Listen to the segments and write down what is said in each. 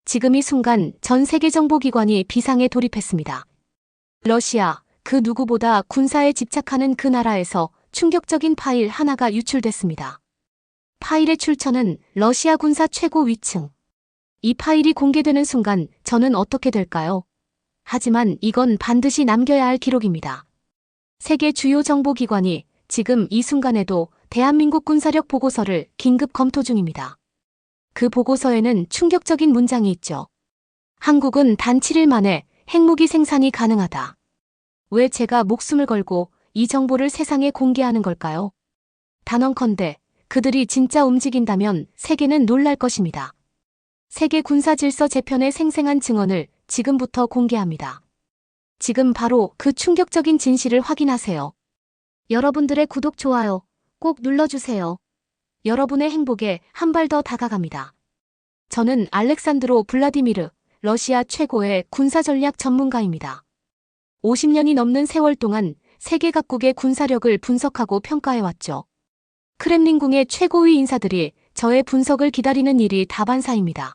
지금 이 순간 전 세계 정보기관이 비상에 돌입했습니다. 러시아, 그 누구보다 군사에 집착하는 그 나라에서 충격적인 파일 하나가 유출됐습니다. 파일의 출처는 러시아 군사 최고 위층. 이 파일이 공개되는 순간 저는 어떻게 될까요? 하지만 이건 반드시 남겨야 할 기록입니다. 세계 주요 정보기관이 지금 이 순간에도 대한민국 군사력 보고서를 긴급 검토 중입니다. 그 보고서에는 충격적인 문장이 있죠. 한국은 단 7일 만에 핵무기 생산이 가능하다. 왜 제가 목숨을 걸고 이 정보를 세상에 공개하는 걸까요? 단언컨대 그들이 진짜 움직인다면 세계는 놀랄 것입니다. 세계 군사질서 재편의 생생한 증언을 지금부터 공개합니다. 지금 바로 그 충격적인 진실을 확인하세요. 여러분들의 구독, 좋아요 꼭 눌러주세요. 여러분의 행복에 한 발 더 다가갑니다. 저는 알렉산드로 블라디미르, 러시아 최고의 군사전략 전문가입니다. 50년이 넘는 세월 동안 세계 각국의 군사력을 분석하고 평가해왔죠. 크렘린궁의 최고위 인사들이 저의 분석을 기다리는 일이 다반사입니다.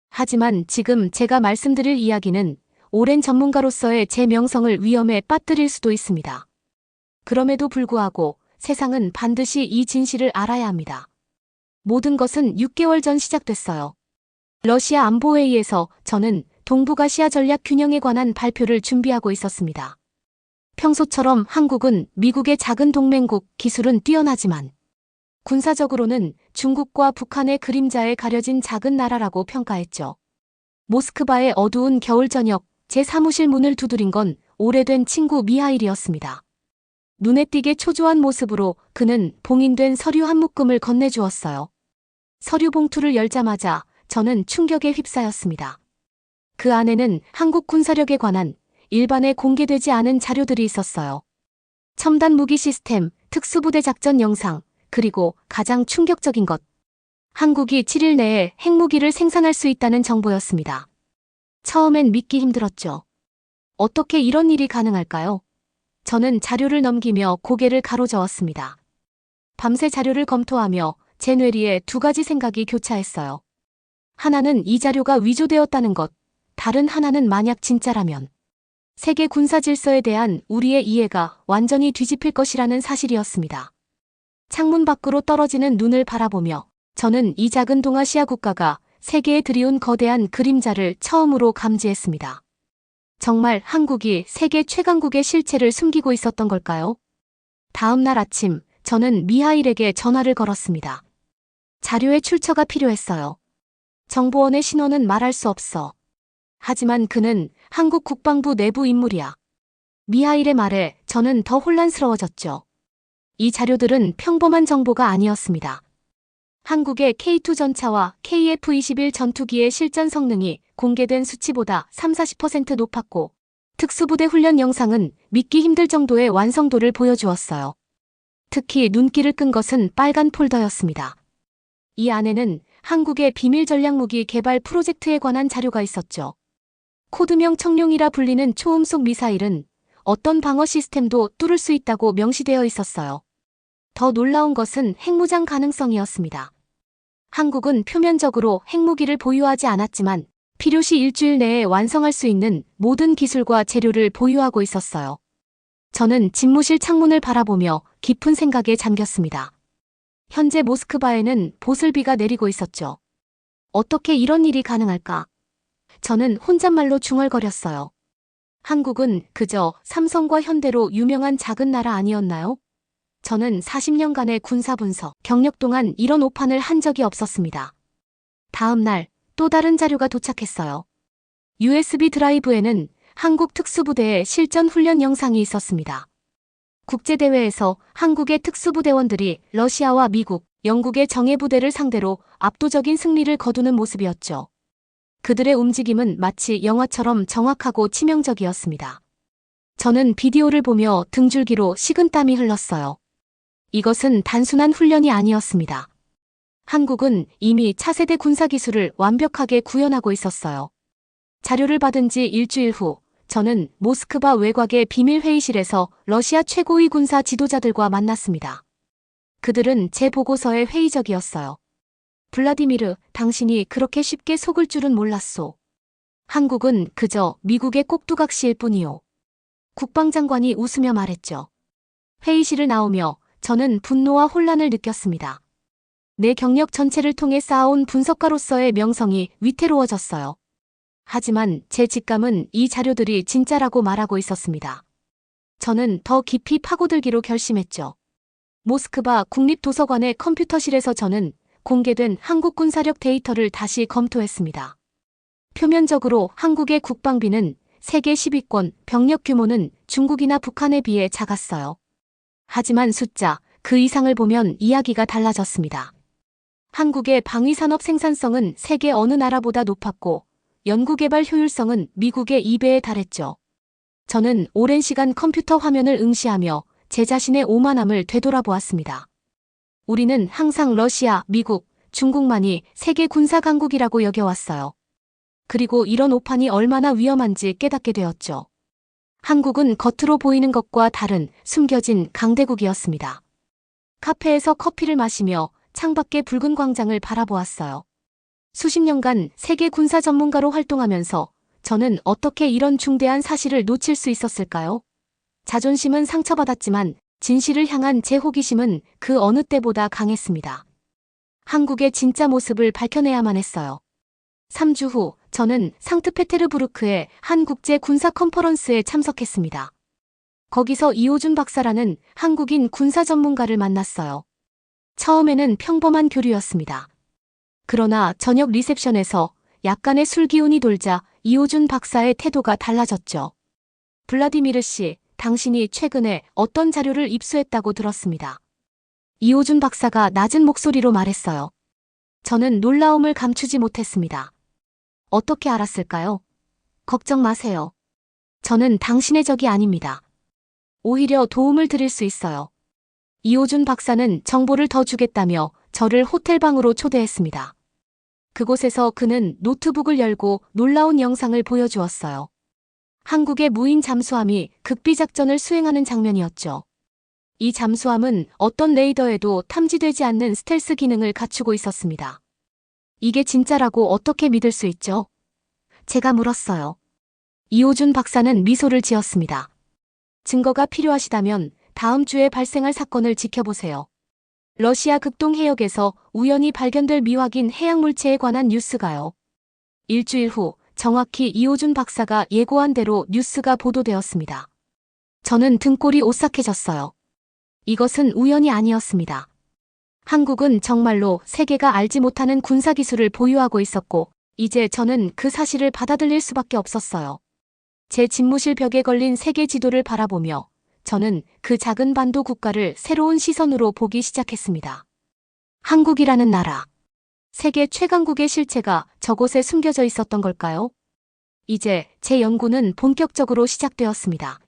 하지만 지금 제가 말씀드릴 이야기는 오랜 전문가로서의 제 명성을 위험에 빠뜨릴 수도 있습니다. 그럼에도 불구하고 세상은 반드시 이 진실을 알아야 합니다. 모든 것은 6개월 전 시작됐어요. 러시아 안보회의에서 저는 동북아시아 전략 균형에 관한 발표를 준비하고 있었습니다. 평소처럼 한국은 미국의 작은 동맹국, 기술은 뛰어나지만 군사적으로는 중국과 북한의 그림자에 가려진 작은 나라라고 평가했죠. 모스크바의 어두운 겨울 저녁, 제 사무실 문을 두드린 건 오래된 친구 미하일이었습니다. 눈에 띄게 초조한 모습으로 그는 봉인된 서류 한 묶음을 건네주었어요. 서류 봉투를 열자마자 저는 충격에 휩싸였습니다. 그 안에는 한국 군사력에 관한 일반에 공개되지 않은 자료들이 있었어요. 첨단 무기 시스템, 특수부대 작전 영상, 그리고 가장 충격적인 것. 한국이 7일 내에 핵무기를 생산할 수 있다는 정보였습니다. 처음엔 믿기 힘들었죠. 어떻게 이런 일이 가능할까요? 저는 자료를 넘기며 고개를 가로저었습니다. 밤새 자료를 검토하며 제 뇌리에 두 가지 생각이 교차했어요. 하나는 이 자료가 위조되었다는 것, 다른 하나는 만약 진짜라면 세계 군사 질서에 대한 우리의 이해가 완전히 뒤집힐 것이라는 사실이었습니다. 창문 밖으로 떨어지는 눈을 바라보며 저는 이 작은 동아시아 국가가 세계에 들이운 거대한 그림자를 처음으로 감지했습니다. 정말 한국이 세계 최강국의 실체를 숨기고 있었던 걸까요? 다음 날 아침, 저는 미하일에게 전화를 걸었습니다. 자료의 출처가 필요했어요. 정보원의 신원은 말할 수 없어. 하지만 그는 한국 국방부 내부 인물이야. 미하일의 말에 저는 더 혼란스러워졌죠. 이 자료들은 평범한 정보가 아니었습니다. 한국의 K2 전차와 KF-21 전투기의 실전 성능이 공개된 수치보다 30-40% 높았고 특수부대 훈련 영상은 믿기 힘들 정도의 완성도를 보여주었어요. 특히 눈길을 끈 것은 빨간 폴더였습니다. 이 안에는 한국의 비밀 전략무기 개발 프로젝트에 관한 자료가 있었죠. 코드명 청룡이라 불리는 초음속 미사일은 어떤 방어 시스템도 뚫을 수 있다고 명시되어 있었어요. 더 놀라운 것은 핵무장 가능성이었습니다. 한국은 표면적으로 핵무기를 보유하지 않았지만 필요시 일주일 내에 완성할 수 있는 모든 기술과 재료를 보유하고 있었어요. 저는 집무실 창문을 바라보며 깊은 생각에 잠겼습니다. 현재 모스크바에는 보슬비가 내리고 있었죠. 어떻게 이런 일이 가능할까? 저는 혼잣말로 중얼거렸어요. 한국은 그저 삼성과 현대로 유명한 작은 나라 아니었나요? 저는 40년간의 군사분석, 경력 동안 이런 오판을 한 적이 없었습니다. 다음 날 또 다른 자료가 도착했어요. USB 드라이브에는 한국 특수부대의 실전 훈련 영상이 있었습니다. 국제대회에서 한국의 특수부대원들이 러시아와 미국, 영국의 정예부대를 상대로 압도적인 승리를 거두는 모습이었죠. 그들의 움직임은 마치 영화처럼 정확하고 치명적이었습니다. 저는 비디오를 보며 등줄기로 식은땀이 흘렀어요. 이것은 단순한 훈련이 아니었습니다. 한국은 이미 차세대 군사기술을 완벽하게 구현하고 있었어요. 자료를 받은 지 일주일 후 저는 모스크바 외곽의 비밀회의실에서 러시아 최고위 군사 지도자들과 만났습니다. 그들은 제 보고서에 회의적이었어요. 블라디미르, 당신이 그렇게 쉽게 속을 줄은 몰랐소. 한국은 그저 미국의 꼭두각시일 뿐이요. 국방장관이 웃으며 말했죠. 회의실을 나오며 저는 분노와 혼란을 느꼈습니다. 내 경력 전체를 통해 쌓아온 분석가로서의 명성이 위태로워졌어요. 하지만 제 직감은 이 자료들이 진짜라고 말하고 있었습니다. 저는 더 깊이 파고들기로 결심했죠. 모스크바 국립도서관의 컴퓨터실에서 저는 공개된 한국 군사력 데이터를 다시 검토했습니다. 표면적으로 한국의 국방비는 세계 10위권, 병력 규모는 중국이나 북한에 비해 작았어요. 하지만 숫자, 그 이상을 보면 이야기가 달라졌습니다. 한국의 방위산업 생산성은 세계 어느 나라보다 높았고 연구개발 효율성은 미국의 2배에 달했죠. 저는 오랜 시간 컴퓨터 화면을 응시하며 제 자신의 오만함을 되돌아보았습니다. 우리는 항상 러시아, 미국, 중국만이 세계 군사 강국이라고 여겨왔어요. 그리고 이런 오판이 얼마나 위험한지 깨닫게 되었죠. 한국은 겉으로 보이는 것과 다른 숨겨진 강대국이었습니다. 카페에서 커피를 마시며 창밖의 붉은 광장을 바라보았어요. 수십 년간 세계 군사 전문가로 활동하면서 저는 어떻게 이런 중대한 사실을 놓칠 수 있었을까요? 자존심은 상처받았지만 진실을 향한 제 호기심은 그 어느 때보다 강했습니다. 한국의 진짜 모습을 밝혀내야만 했어요. 3주 후 저는 상트페테르부르크의 한 국제 군사 컨퍼런스에 참석했습니다. 거기서 이호준 박사라는 한국인 군사 전문가를 만났어요. 처음에는 평범한 교류였습니다. 그러나 저녁 리셉션에서 약간의 술 기운이 돌자 이호준 박사의 태도가 달라졌죠. 블라디미르 씨, 당신이 최근에 어떤 자료를 입수했다고 들었습니다. 이호준 박사가 낮은 목소리로 말했어요. 저는 놀라움을 감추지 못했습니다. 어떻게 알았을까요? 걱정 마세요. 저는 당신의 적이 아닙니다. 오히려 도움을 드릴 수 있어요. 이호준 박사는 정보를 더 주겠다며 저를 호텔방으로 초대했습니다. 그곳에서 그는 노트북을 열고 놀라운 영상을 보여주었어요. 한국의 무인 잠수함이 극비작전을 수행하는 장면이었죠. 이 잠수함은 어떤 레이더에도 탐지되지 않는 스텔스 기능을 갖추고 있었습니다. 이게 진짜라고 어떻게 믿을 수 있죠? 제가 물었어요. 이호준 박사는 미소를 지었습니다. 증거가 필요하시다면 다음 주에 발생할 사건을 지켜보세요. 러시아 극동 해역에서 우연히 발견될 미확인 해양물체에 관한 뉴스가요. 일주일 후 정확히 이호준 박사가 예고한 대로 뉴스가 보도되었습니다. 저는 등골이 오싹해졌어요. 이것은 우연이 아니었습니다. 한국은 정말로 세계가 알지 못하는 군사기술을 보유하고 있었고 이제 저는 그 사실을 받아들일 수밖에 없었어요. 제 집무실 벽에 걸린 세계 지도를 바라보며 저는 그 작은 반도 국가를 새로운 시선으로 보기 시작했습니다. 한국이라는 나라. 세계 최강국의 실체가 저곳에 숨겨져 있었던 걸까요? 이제 제 연구는 본격적으로 시작되었습니다.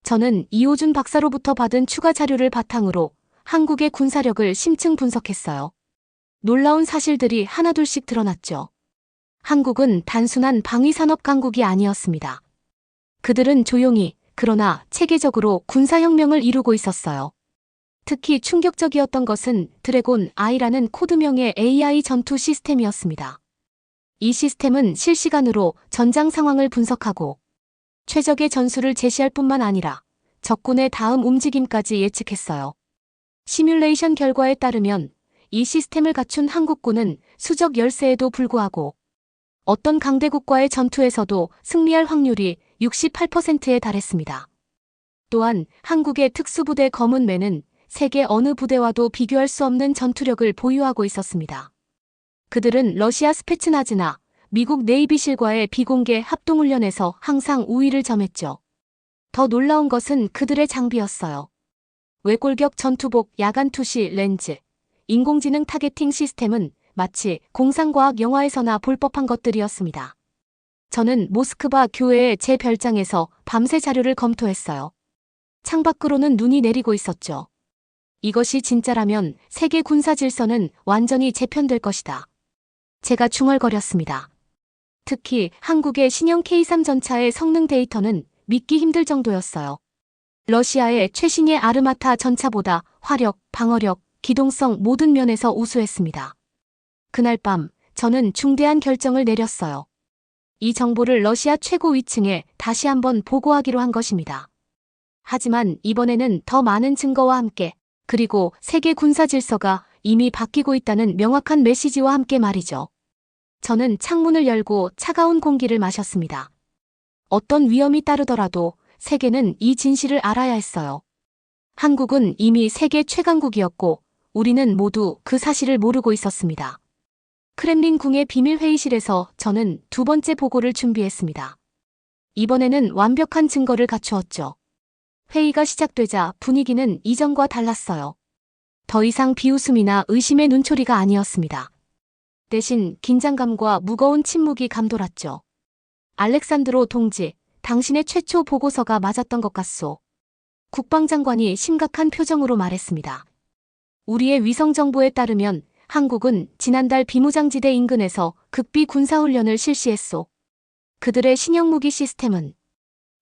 저는 이호준 박사로부터 받은 추가 자료를 바탕으로 한국의 군사력을 심층 분석했어요. 놀라운 사실들이 하나둘씩 드러났죠. 한국은 단순한 방위산업 강국이 아니었습니다. 그들은 조용히 그러나 체계적으로 군사혁명을 이루고 있었어요. 특히 충격적이었던 것은 드래곤 I라는 코드명의 AI 전투 시스템이었습니다. 이 시스템은 실시간으로 전장 상황을 분석하고 최적의 전술을 제시할 뿐만 아니라 적군의 다음 움직임까지 예측했어요. 시뮬레이션 결과에 따르면 이 시스템을 갖춘 한국군은 수적 열세에도 불구하고 어떤 강대국과의 전투에서도 승리할 확률이 68%에 달했습니다. 또한 한국의 특수부대 검은매는 세계 어느 부대와도 비교할 수 없는 전투력을 보유하고 있었습니다. 그들은 러시아 스페츠나즈나 미국 네이비실과의 비공개 합동훈련에서 항상 우위를 점했죠. 더 놀라운 것은 그들의 장비였어요. 외골격 전투복, 야간 투시 렌즈, 인공지능 타겟팅 시스템은 마치 공상과학 영화에서나 볼 법한 것들이었습니다. 저는 모스크바 교회의 제 별장에서 밤새 자료를 검토했어요. 창밖으로는 눈이 내리고 있었죠. 이것이 진짜라면 세계 군사 질서는 완전히 재편될 것이다. 제가 중얼거렸습니다. 특히 한국의 신형 K3 전차의 성능 데이터는 믿기 힘들 정도였어요. 러시아의 최신의 아르마타 전차보다 화력, 방어력, 기동성 모든 면에서 우수했습니다. 그날 밤 저는 중대한 결정을 내렸어요. 이 정보를 러시아 최고 위층에 다시 한번 보고하기로 한 것입니다. 하지만 이번에는 더 많은 증거와 함께, 그리고 세계 군사 질서가 이미 바뀌고 있다는 명확한 메시지와 함께 말이죠. 저는 창문을 열고 차가운 공기를 마셨습니다. 어떤 위험이 따르더라도 세계는 이 진실을 알아야 했어요. 한국은 이미 세계 최강국이었고 우리는 모두 그 사실을 모르고 있었습니다. 크렘린 궁의 비밀 회의실에서 저는 두 번째 보고를 준비했습니다. 이번에는 완벽한 증거를 갖추었죠. 회의가 시작되자 분위기는 이전과 달랐어요. 더 이상 비웃음이나 의심의 눈초리가 아니었습니다. 대신 긴장감과 무거운 침묵이 감돌았죠. 알렉산드로 동지, 당신의 최초 보고서가 맞았던 것 같소. 국방장관이 심각한 표정으로 말했습니다. 우리의 위성 정보에 따르면 한국은 지난달 비무장지대 인근에서 극비 군사훈련을 실시했소. 그들의 신형무기 시스템은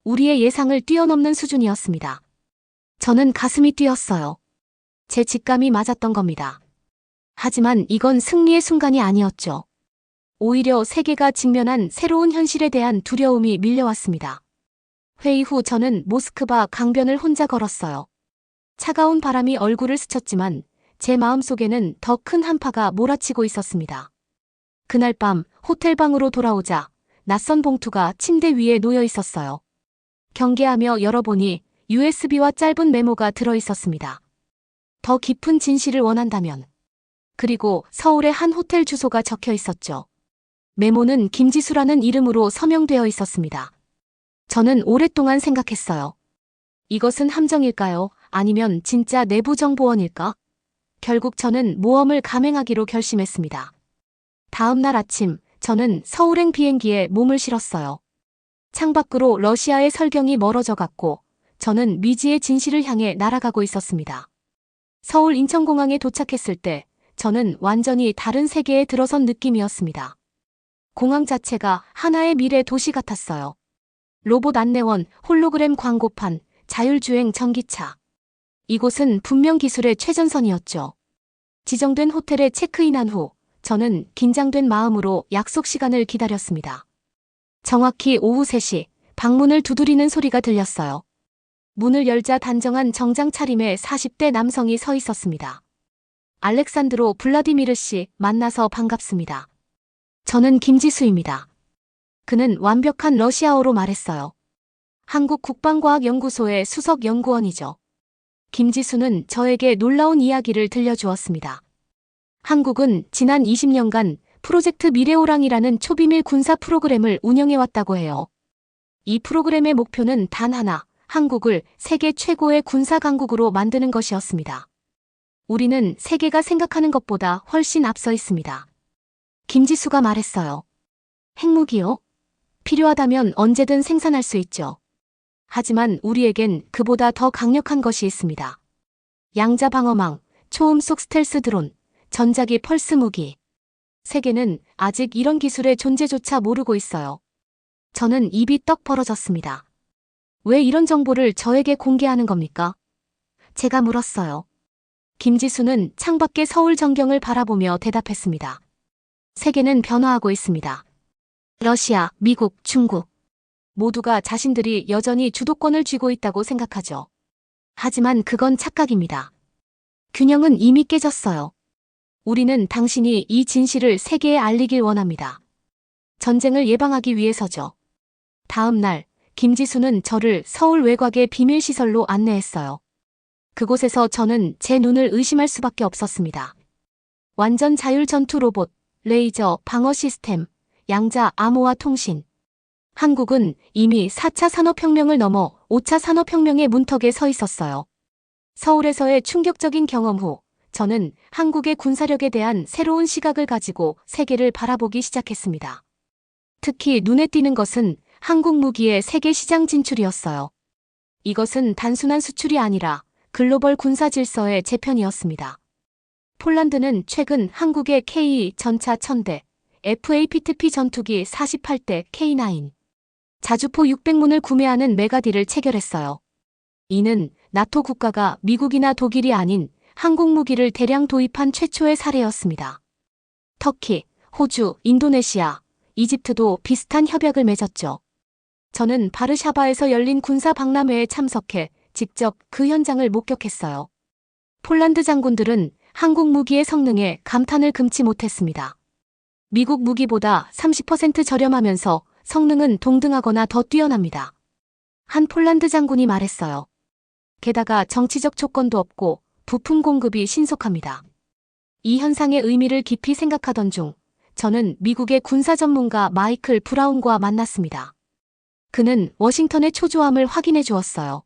우리의 예상을 뛰어넘는 수준이었습니다. 저는 가슴이 뛰었어요. 제 직감이 맞았던 겁니다. 하지만 이건 승리의 순간이 아니었죠. 오히려 세계가 직면한 새로운 현실에 대한 두려움이 밀려왔습니다. 회의 후 저는 모스크바 강변을 혼자 걸었어요. 차가운 바람이 얼굴을 스쳤지만 제 마음속에는 더 큰 한파가 몰아치고 있었습니다. 그날 밤 호텔방으로 돌아오자 낯선 봉투가 침대 위에 놓여 있었어요. 경계하며 열어보니 USB와 짧은 메모가 들어 있었습니다. 더 깊은 진실을 원한다면. 그리고 서울의 한 호텔 주소가 적혀 있었죠. 메모는 김지수라는 이름으로 서명되어 있었습니다. 저는 오랫동안 생각했어요. 이것은 함정일까요? 아니면 진짜 내부정보원일까? 결국 저는 모험을 감행하기로 결심했습니다. 다음 날 아침, 저는 서울행 비행기에 몸을 실었어요. 창밖으로 러시아의 설경이 멀어져 갔고, 저는 미지의 진실을 향해 날아가고 있었습니다. 서울 인천공항에 도착했을 때, 저는 완전히 다른 세계에 들어선 느낌이었습니다. 공항 자체가 하나의 미래 도시 같았어요. 로봇 안내원, 홀로그램 광고판, 자율주행 전기차. 이곳은 분명 기술의 최전선이었죠. 지정된 호텔에 체크인한 후 저는 긴장된 마음으로 약속 시간을 기다렸습니다. 정확히 오후 3시 방문을 두드리는 소리가 들렸어요. 문을 열자 단정한 정장 차림의 40대 남성이 서 있었습니다. 알렉산드로 블라디미르 씨, 만나서 반갑습니다. 저는 김지수입니다. 그는 완벽한 러시아어로 말했어요. 한국 국방과학연구소의 수석 연구원이죠. 김지수는 저에게 놀라운 이야기를 들려주었습니다. 한국은 지난 20년간 프로젝트 미래호랑이라는 초비밀 군사 프로그램을 운영해왔다고 해요. 이 프로그램의 목표는 단 하나, 한국을 세계 최고의 군사 강국으로 만드는 것이었습니다. 우리는 세계가 생각하는 것보다 훨씬 앞서 있습니다. 김지수가 말했어요. 핵무기요? 필요하다면 언제든 생산할 수 있죠. 하지만 우리에겐 그보다 더 강력한 것이 있습니다. 양자 방어망, 초음속 스텔스 드론, 전자기 펄스 무기. 세계는 아직 이런 기술의 존재조차 모르고 있어요. 저는 입이 떡 벌어졌습니다. 왜 이런 정보를 저에게 공개하는 겁니까? 제가 물었어요. 김지수는 창밖의 서울 전경을 바라보며 대답했습니다. 세계는 변화하고 있습니다. 러시아, 미국, 중국. 모두가 자신들이 여전히 주도권을 쥐고 있다고 생각하죠. 하지만 그건 착각입니다. 균형은 이미 깨졌어요. 우리는 당신이 이 진실을 세계에 알리길 원합니다. 전쟁을 예방하기 위해서죠. 다음 날, 김지수는 저를 서울 외곽의 비밀시설로 안내했어요. 그곳에서 저는 제 눈을 의심할 수밖에 없었습니다. 완전 자율 전투 로봇, 레이저, 방어 시스템, 양자 암호화 통신. 한국은 이미 4차 산업혁명을 넘어 5차 산업혁명의 문턱에 서 있었어요. 서울에서의 충격적인 경험 후 저는 한국의 군사력에 대한 새로운 시각을 가지고 세계를 바라보기 시작했습니다. 특히 눈에 띄는 것은 한국 무기의 세계 시장 진출이었어요. 이것은 단순한 수출이 아니라 글로벌 군사 질서의 재편이었습니다. 폴란드는 최근 한국의 K 전차 1000대, FA-50P 전투기 48대 K9, 자주포 600문을 구매하는 메가딜을 체결했어요. 이는 나토 국가가 미국이나 독일이 아닌 한국 무기를 대량 도입한 최초의 사례였습니다. 터키, 호주, 인도네시아, 이집트도 비슷한 협약을 맺었죠. 저는 바르샤바에서 열린 군사 박람회에 참석해 직접 그 현장을 목격했어요. 폴란드 장군들은 한국 무기의 성능에 감탄을 금치 못했습니다. 미국 무기보다 30% 저렴하면서 성능은 동등하거나 더 뛰어납니다. 한 폴란드 장군이 말했어요. 게다가 정치적 조건도 없고 부품 공급이 신속합니다. 이 현상의 의미를 깊이 생각하던 중 저는 미국의 군사 전문가 마이클 브라운과 만났습니다. 그는 워싱턴의 초조함을 확인해 주었어요.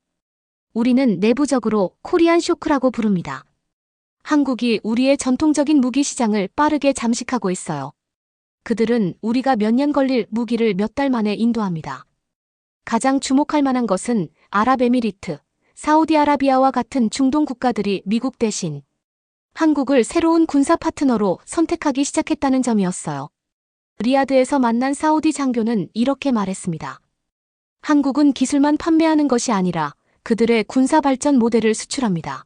우리는 내부적으로 코리안 쇼크라고 부릅니다. 한국이 우리의 전통적인 무기 시장을 빠르게 잠식하고 있어요. 그들은 우리가 몇 년 걸릴 무기를 몇 달 만에 인도합니다. 가장 주목할 만한 것은 아랍에미리트, 사우디아라비아와 같은 중동 국가들이 미국 대신 한국을 새로운 군사 파트너로 선택하기 시작했다는 점이었어요. 리야드에서 만난 사우디 장교는 이렇게 말했습니다. 한국은 기술만 판매하는 것이 아니라 그들의 군사 발전 모델을 수출합니다.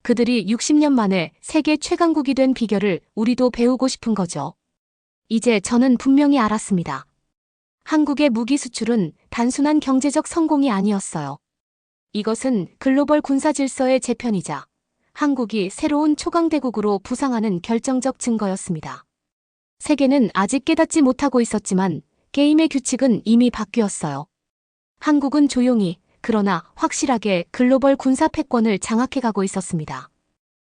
그들이 60년 만에 세계 최강국이 된 비결을 우리도 배우고 싶은 거죠. 이제 저는 분명히 알았습니다. 한국의 무기 수출은 단순한 경제적 성공이 아니었어요. 이것은 글로벌 군사 질서의 재편이자 한국이 새로운 초강대국으로 부상하는 결정적 증거였습니다. 세계는 아직 깨닫지 못하고 있었지만 게임의 규칙은 이미 바뀌었어요. 한국은 조용히 그러나 확실하게 글로벌 군사 패권을 장악해가고 있었습니다.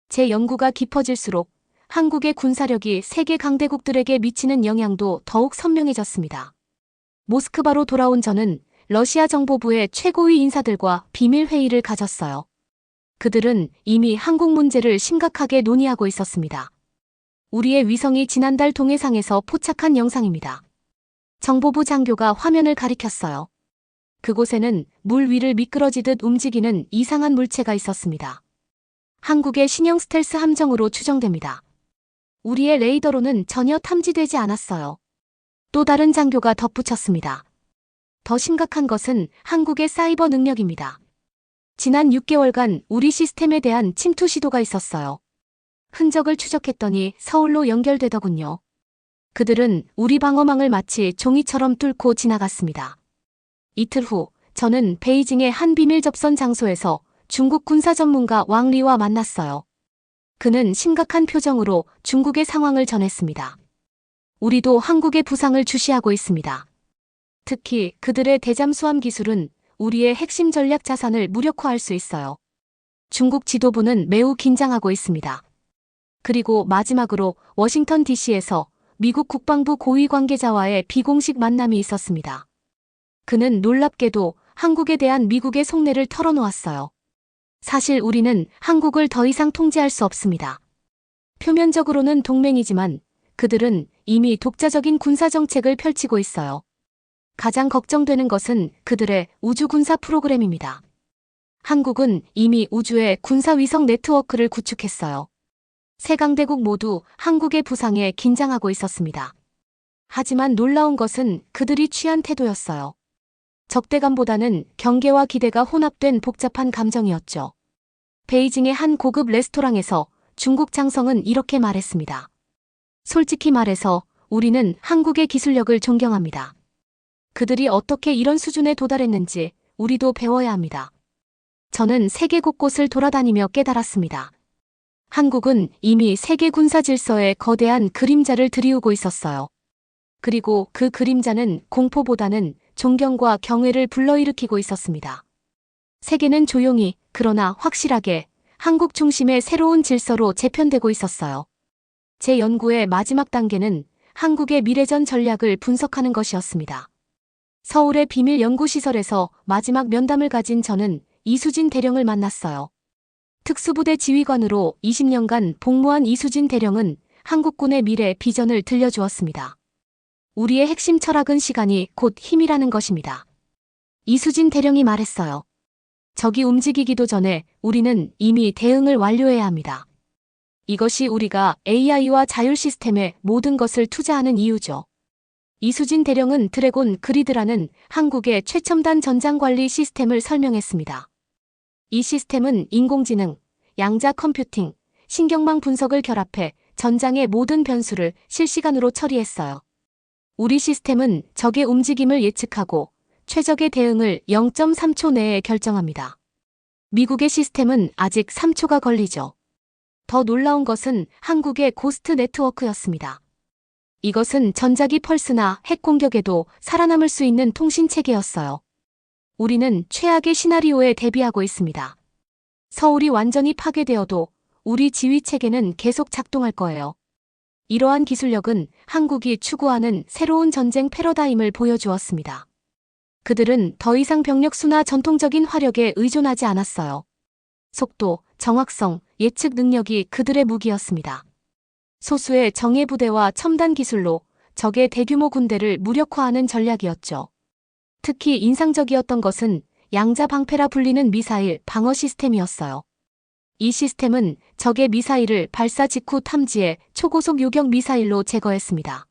제 연구가 깊어질수록 한국의 군사력이 세계 강대국들에게 미치는 영향도 더욱 선명해졌습니다. 모스크바로 돌아온 저는 러시아 정보부의 최고위 인사들과 비밀 회의를 가졌어요. 그들은 이미 한국 문제를 심각하게 논의하고 있었습니다. 우리의 위성이 지난달 동해상에서 포착한 영상입니다. 정보부 장교가 화면을 가리켰어요. 그곳에는 물 위를 미끄러지듯 움직이는 이상한 물체가 있었습니다. 한국의 신형 스텔스 함정으로 추정됩니다. 우리의 레이더로는 전혀 탐지되지 않았어요. 또 다른 장교가 덧붙였습니다. 더 심각한 것은 한국의 사이버 능력입니다. 지난 6개월간 우리 시스템에 대한 침투 시도가 있었어요. 흔적을 추적했더니 서울로 연결되더군요. 그들은 우리 방어망을 마치 종이처럼 뚫고 지나갔습니다. 이틀 후 저는 베이징의 한 비밀 접선 장소에서 중국 군사 전문가 왕리와 만났어요. 그는 심각한 표정으로 중국의 상황을 전했습니다. 우리도 한국의 부상을 주시하고 있습니다. 특히 그들의 대잠수함 기술은 우리의 핵심 전략 자산을 무력화할 수 있어요. 중국 지도부는 매우 긴장하고 있습니다. 그리고 마지막으로 워싱턴 DC에서 미국 국방부 고위 관계자와의 비공식 만남이 있었습니다. 그는 놀랍게도 한국에 대한 미국의 속내를 털어놓았어요. 사실 우리는 한국을 더 이상 통제할 수 없습니다. 표면적으로는 동맹이지만 그들은 이미 독자적인 군사정책을 펼치고 있어요. 가장 걱정되는 것은 그들의 우주 군사 프로그램입니다. 한국은 이미 우주의 군사위성 네트워크를 구축했어요. 세 강대국 모두 한국의 부상에 긴장하고 있었습니다. 하지만 놀라운 것은 그들이 취한 태도였어요. 적대감보다는 경계와 기대가 혼합된 복잡한 감정이었죠. 베이징의 한 고급 레스토랑에서 중국 장성은 이렇게 말했습니다. 솔직히 말해서 우리는 한국의 기술력을 존경합니다. 그들이 어떻게 이런 수준에 도달했는지 우리도 배워야 합니다. 저는 세계 곳곳을 돌아다니며 깨달았습니다. 한국은 이미 세계 군사 질서에 거대한 그림자를 들이우고 있었어요. 그리고 그 그림자는 공포보다는 존경과 경외를 불러일으키고 있었습니다. 세계는 조용히 그러나 확실하게 한국 중심의 새로운 질서로 재편되고 있었어요. 제 연구의 마지막 단계는 한국의 미래전 전략을 분석하는 것이었습니다. 서울의 비밀 연구시설에서 마지막 면담을 가진 저는 이수진 대령을 만났어요. 특수부대 지휘관으로 20년간 복무한 이수진 대령은 한국군의 미래 비전을 들려주었습니다. 우리의 핵심 철학은 시간이 곧 힘이라는 것입니다. 이수진 대령이 말했어요. 적이 움직이기도 전에 우리는 이미 대응을 완료해야 합니다. 이것이 우리가 AI와 자율 시스템에 모든 것을 투자하는 이유죠. 이수진 대령은 드래곤 그리드라는 한국의 최첨단 전장관리 시스템을 설명했습니다. 이 시스템은 인공지능, 양자 컴퓨팅, 신경망 분석을 결합해 전장의 모든 변수를 실시간으로 처리했어요. 우리 시스템은 적의 움직임을 예측하고 최적의 대응을 0.3초 내에 결정합니다. 미국의 시스템은 아직 3초가 걸리죠. 더 놀라운 것은 한국의 고스트 네트워크였습니다. 이것은 전자기 펄스나 핵 공격에도 살아남을 수 있는 통신 체계였어요. 우리는 최악의 시나리오에 대비하고 있습니다. 서울이 완전히 파괴되어도 우리 지휘 체계는 계속 작동할 거예요. 이러한 기술력은 한국이 추구하는 새로운 전쟁 패러다임을 보여주었습니다. 그들은 더 이상 병력 수나 전통적인 화력에 의존하지 않았어요. 속도, 정확성, 예측 능력이 그들의 무기였습니다. 소수의 정예 부대와 첨단 기술로 적의 대규모 군대를 무력화하는 전략이었죠. 특히 인상적이었던 것은 양자 방패라 불리는 미사일 방어 시스템이었어요. 이 시스템은 적의 미사일을 발사 직후 탐지해 초고속 요격 미사일로 제거했습니다.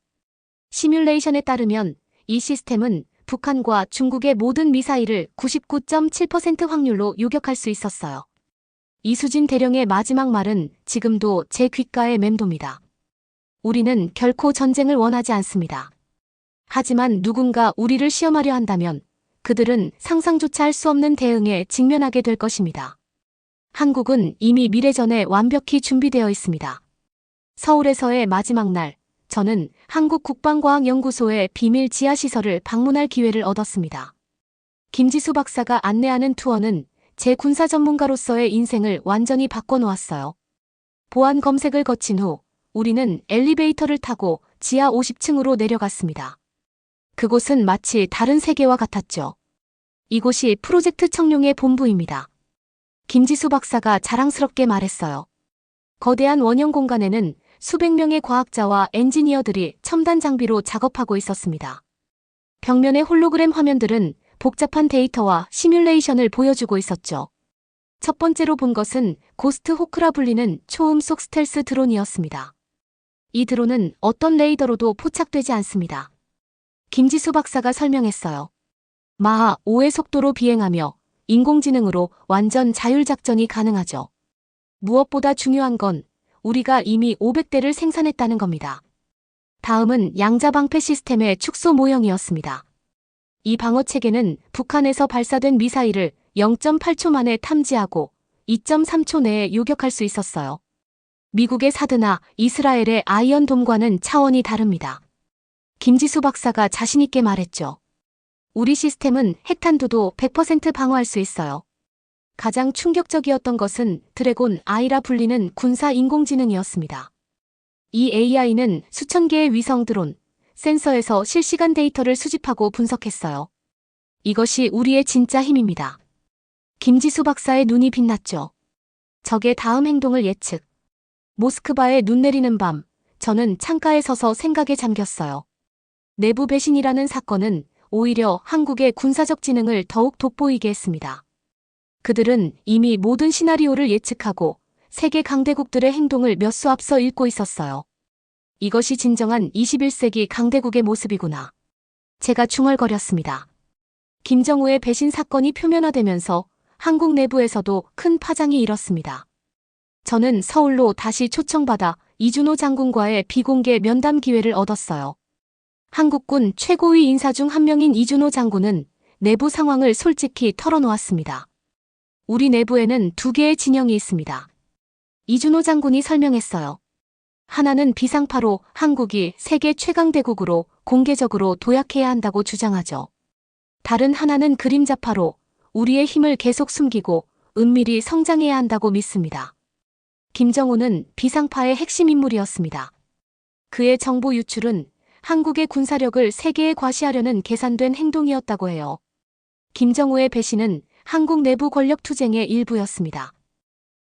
시뮬레이션에 따르면 이 시스템은 북한과 중국의 모든 미사일을 99.7% 확률로 요격할 수 있었어요. 이수진 대령의 마지막 말은 지금도 제 귓가에 맴돕니다. 우리는 결코 전쟁을 원하지 않습니다. 하지만 누군가 우리를 시험하려 한다면 그들은 상상조차 할 수 없는 대응에 직면하게 될 것입니다. 한국은 이미 미래전에 완벽히 준비되어 있습니다. 서울에서의 마지막 날, 저는 한국국방과학연구소의 비밀 지하시설을 방문할 기회를 얻었습니다. 김지수 박사가 안내하는 투어는 제 군사 전문가로서의 인생을 완전히 바꿔놓았어요. 보안 검색을 거친 후 우리는 엘리베이터를 타고 지하 50층으로 내려갔습니다. 그곳은 마치 다른 세계와 같았죠. 이곳이 프로젝트 청룡의 본부입니다. 김지수 박사가 자랑스럽게 말했어요. 거대한 원형 공간에는 수백 명의 과학자와 엔지니어들이 첨단 장비로 작업하고 있었습니다. 벽면의 홀로그램 화면들은 복잡한 데이터와 시뮬레이션을 보여주고 있었죠. 첫 번째로 본 것은 고스트 호크라 불리는 초음속 스텔스 드론이었습니다. 이 드론은 어떤 레이더로도 포착되지 않습니다. 김지수 박사가 설명했어요. 마하 5의 속도로 비행하며 인공지능으로 완전 자율작전이 가능하죠. 무엇보다 중요한 건 우리가 이미 500대를 생산했다는 겁니다. 다음은 양자방패 시스템의 축소 모형이었습니다. 이 방어체계는 북한에서 발사된 미사일을 0.8초 만에 탐지하고 2.3초 내에 요격할 수 있었어요. 미국의 사드나 이스라엘의 아이언돔과는 차원이 다릅니다. 김지수 박사가 자신있게 말했죠. 우리 시스템은 핵탄두도 100% 방어할 수 있어요. 가장 충격적이었던 것은 드래곤 I라 불리는 군사 인공지능이었습니다. 이 AI는 수천 개의 위성 드론, 센서에서 실시간 데이터를 수집하고 분석했어요. 이것이 우리의 진짜 힘입니다. 김지수 박사의 눈이 빛났죠. 적의 다음 행동을 예측. 모스크바에 눈 내리는 밤, 저는 창가에 서서 생각에 잠겼어요. 내부 배신이라는 사건은 오히려 한국의 군사적 지능을 더욱 돋보이게 했습니다. 그들은 이미 모든 시나리오를 예측하고 세계 강대국들의 행동을 몇 수 앞서 읽고 있었어요. 이것이 진정한 21세기 강대국의 모습이구나. 제가 중얼거렸습니다. 김정우의 배신 사건이 표면화되면서 한국 내부에서도 큰 파장이 일었습니다. 저는 서울로 다시 초청받아 이준호 장군과의 비공개 면담 기회를 얻었어요. 한국군 최고위 인사 중 한 명인 이준호 장군은 내부 상황을 솔직히 털어놓았습니다. 우리 내부에는 두 개의 진영이 있습니다. 이준호 장군이 설명했어요. 하나는 비상파로 한국이 세계 최강대국으로 공개적으로 도약해야 한다고 주장하죠. 다른 하나는 그림자파로 우리의 힘을 계속 숨기고 은밀히 성장해야 한다고 믿습니다. 김정우는 비상파의 핵심 인물이었습니다. 그의 정보 유출은 한국의 군사력을 세계에 과시하려는 계산된 행동이었다고 해요. 김정우의 배신은 한국 내부 권력 투쟁의 일부였습니다.